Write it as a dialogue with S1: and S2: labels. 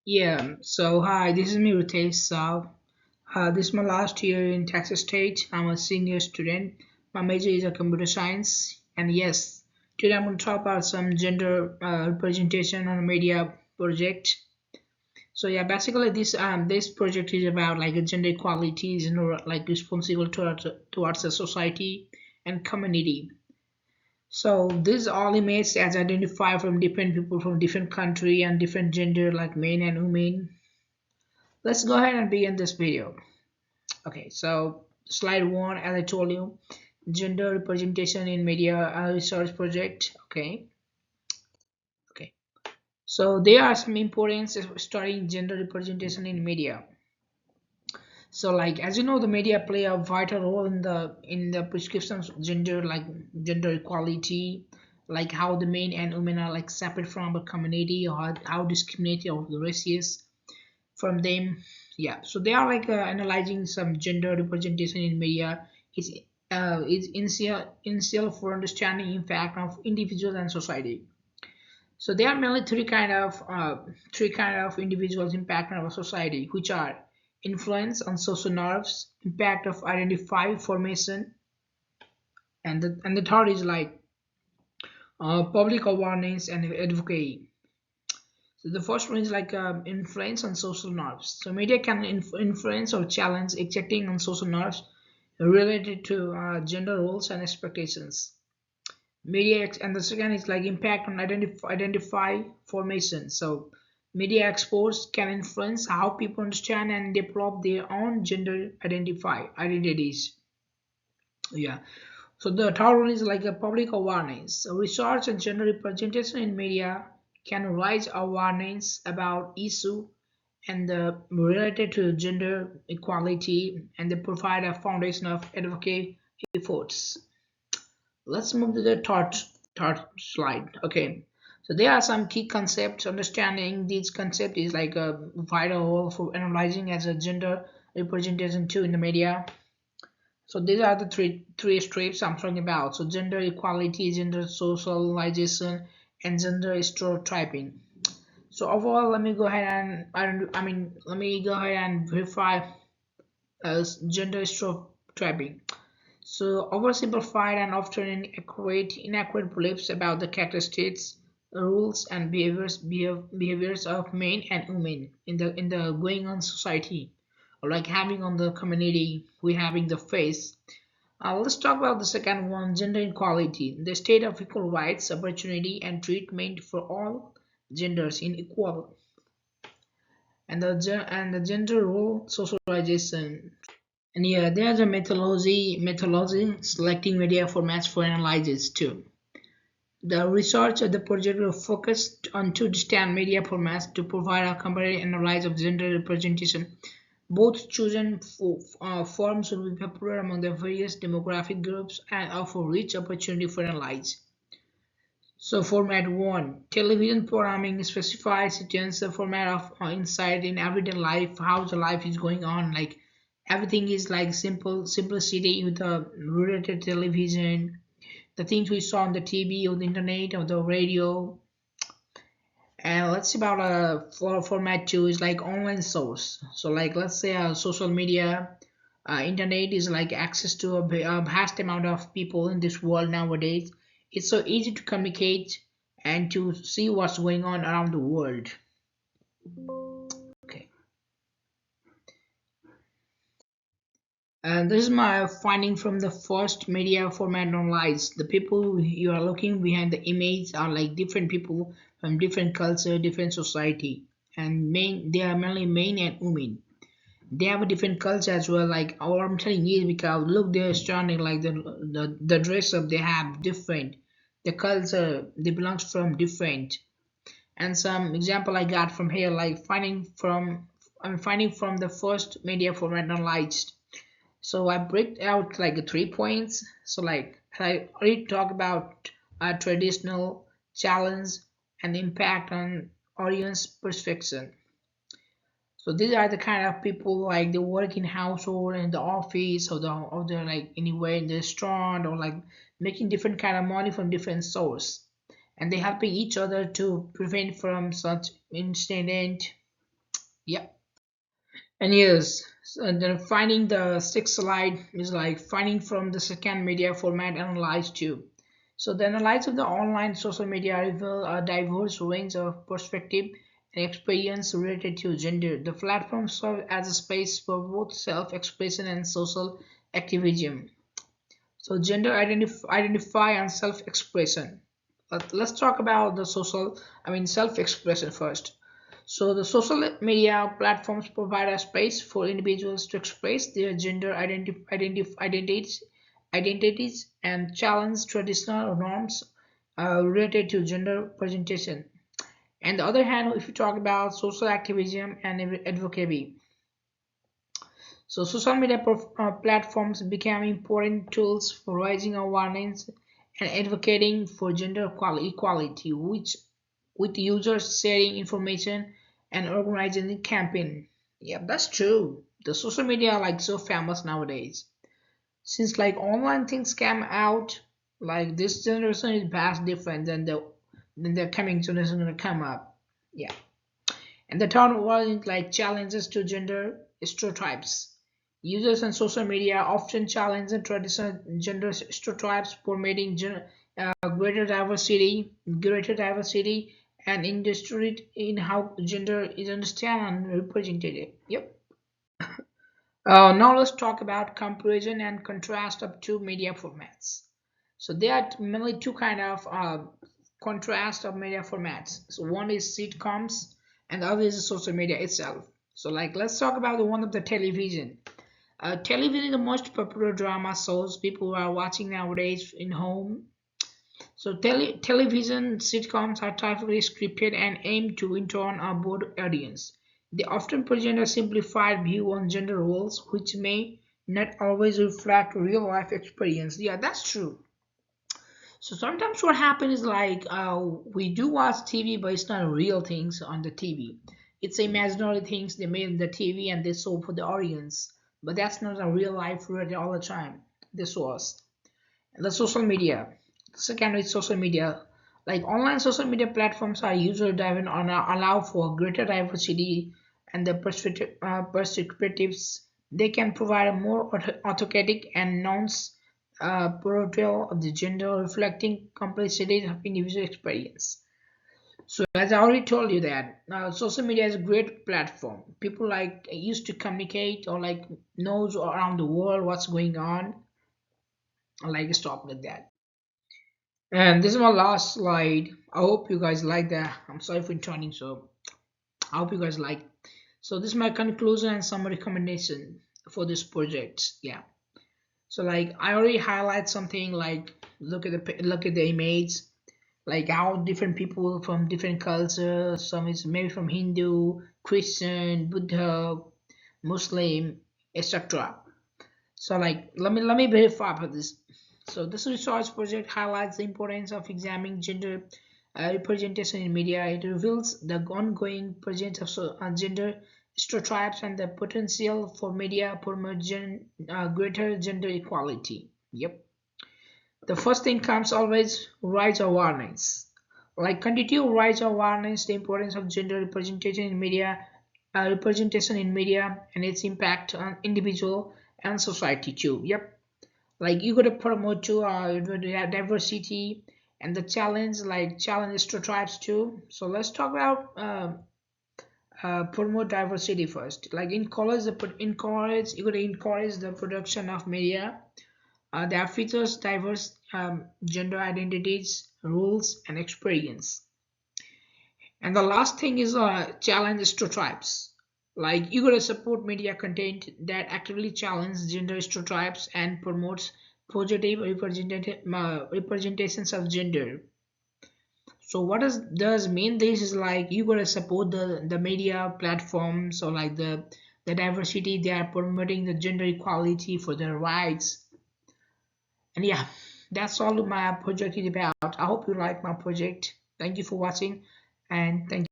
S1: Yeah, so hi, this is me Ritesh. This is my last year in Texas State. I'm a senior student. My major is a computer science, and yes, today I'm going to talk about some gender representation on a media project. So yeah, basically this project is about like a gender equality, is like responsible towards the society and community. So these all images as identified from different people from different country and different gender like men and women. Let's go ahead and begin this video. Okay, so slide one, as I told you, gender representation in media research project. Okay. So there are some importance of studying gender representation in media. So, like as you know, the media play a vital role in the prescription of gender, like gender equality, like how the men and women are like separate from a community, or how discriminated or the races from them. Yeah, so they are like analyzing some gender representation in media is initial for understanding impact of individuals and society. So there are mainly three kind of individuals impact on our society, which are influence on social norms, impact of identify formation, and the third is like public awareness and advocacy. So the first one is like influence on social norms. So media can influence or challenge exacting on social norms related to gender roles and expectations. And the second is like impact on identify formation. So media exposed can influence how people understand and develop their own gender identify identities. Yeah. So the third one is like a public awareness. So research and gender representation in media can raise awareness about issue and related to gender equality, and they provide a foundation of advocate efforts. Let's move to the third slide. Okay. So there are some key concepts. Understanding these concepts is like a vital role for analyzing as a gender representation too in the media. So these are the three strips I'm talking about. So gender equality, gender socialization, and gender stereotyping. So overall, let me go ahead and let me go ahead and verify as gender stereotyping. So oversimplified and often inaccurate beliefs about the characteristics, rules, and behaviors of men and women in the going on society, or like having on the community we having the face. Let's talk about the second one, gender equality, the state of equal rights, opportunity, and treatment for all genders in equal, and the gender role socialization. And yeah, there's a methodology selecting media formats for analysis too. The research of the project will focus on two distinct media formats to provide a comparative analysis of gender representation. Both chosen forms will be popular among the various demographic groups and offer rich opportunity for analysis. So format 1, television programming specifies against the format of insight in everyday life, how the life is going on, like everything is like simplicity with the related television, the things we saw on the TV or the internet or the radio. And let's see about format 2 is like online source. So like let's say social media, internet is like access to a vast amount of people in this world nowadays. It's so easy to communicate and to see what's going on around the world. Okay. And this is my finding from the first media format analyzed. The people you are looking behind the image are like different people from different culture, different society, and they are mainly men and women. They have a different culture as well. Like all I'm telling you is because look, they're standing like the dress up they have different, the culture they belongs from different. And some example I got from here, like finding from the first media format analyzed. So I break out like 3 points. So like I already talk about traditional challenge and impact on audience perception. So these are the kind of people like they work in household in the office or the like anywhere in the restaurant or like making different kind of money from different source, and they helping each other to prevent from such incident. Yeah. And yes, and then finding the sixth slide is like finding from the second media format analyzed too. So the analysis of the online social media reveal a diverse range of perspective and experience related to gender. The platform serves as a space for both self-expression and social activism. So gender identify and self-expression. Let's talk about the self-expression first. So the social media platforms provide a space for individuals to express their gender identities and challenge traditional norms related to gender presentation. And the other hand, if you talk about social activism and advocacy, so social media platforms became important tools for raising awareness and advocating for gender equality, which with users sharing information and organizing a campaign. Yeah, that's true. The social media are like so famous nowadays. Since like online things came out, like this generation is vast different than the coming generation gonna come up. Yeah. And the third one is like challenges to gender stereotypes. Users on social media often challenge the traditional gender stereotypes, promoting greater diversity, and industry in how gender is understood and represented. Yep. Now let's talk about comparison and contrast of two media formats. So there are mainly two kind of contrast of media formats. So one is sitcoms and the other is social media itself. So like let's talk about the one of the television. Television is the most popular drama shows people are watching nowadays in home. So television sitcoms are typically scripted and aim to entertain a broad audience. They often present a simplified view on gender roles, which may not always reflect real life experience. Yeah, that's true. So sometimes what happens is like we do watch TV, but it's not real things on the TV. It's imaginary things they made in the TV and they show for the audience, but that's not a real life really all the time. This was the social media. Second is social media. Like online social media platforms are user driven and allow for greater diversity and the perspectives. They can provide a more authentic and nuanced portrayal of the gender, reflecting complexities of individual experience. So as I already told you that social media is a great platform. People like used to communicate or like knows around the world what's going on. I like stop with that. And this is my last slide. I hope you guys like that. I'm sorry for turning, so I hope you guys like. So this is my conclusion and some recommendation for this project. Yeah. So like I already highlight something like look at the image, like how different people from different cultures. Some is maybe from Hindu, Christian, Buddha, Muslim, etc. So like let me verify for this. So this research project highlights the importance of examining gender representation in media. It reveals the ongoing presence of gender stereotypes and the potential for media promote greater gender equality. Yep. The first thing comes always raise awareness. Like continue to raise awareness the importance of gender representation in media and its impact on individual and society too. Yep. Like you gotta promote to diversity and the challenge stereotypes too. So let's talk about promote diversity first. Like you gotta encourage the production of media that features diverse gender identities, rules, and experience. And the last thing is challenge stereotypes. Like you gotta support media content that actively challenges gender stereotypes and promotes positive representations of gender. So what does mean this is like you gotta support the media platforms or like the diversity they are promoting the gender equality for their rights. And yeah, that's all my project is about. I hope you like my project. Thank you for watching and thank you.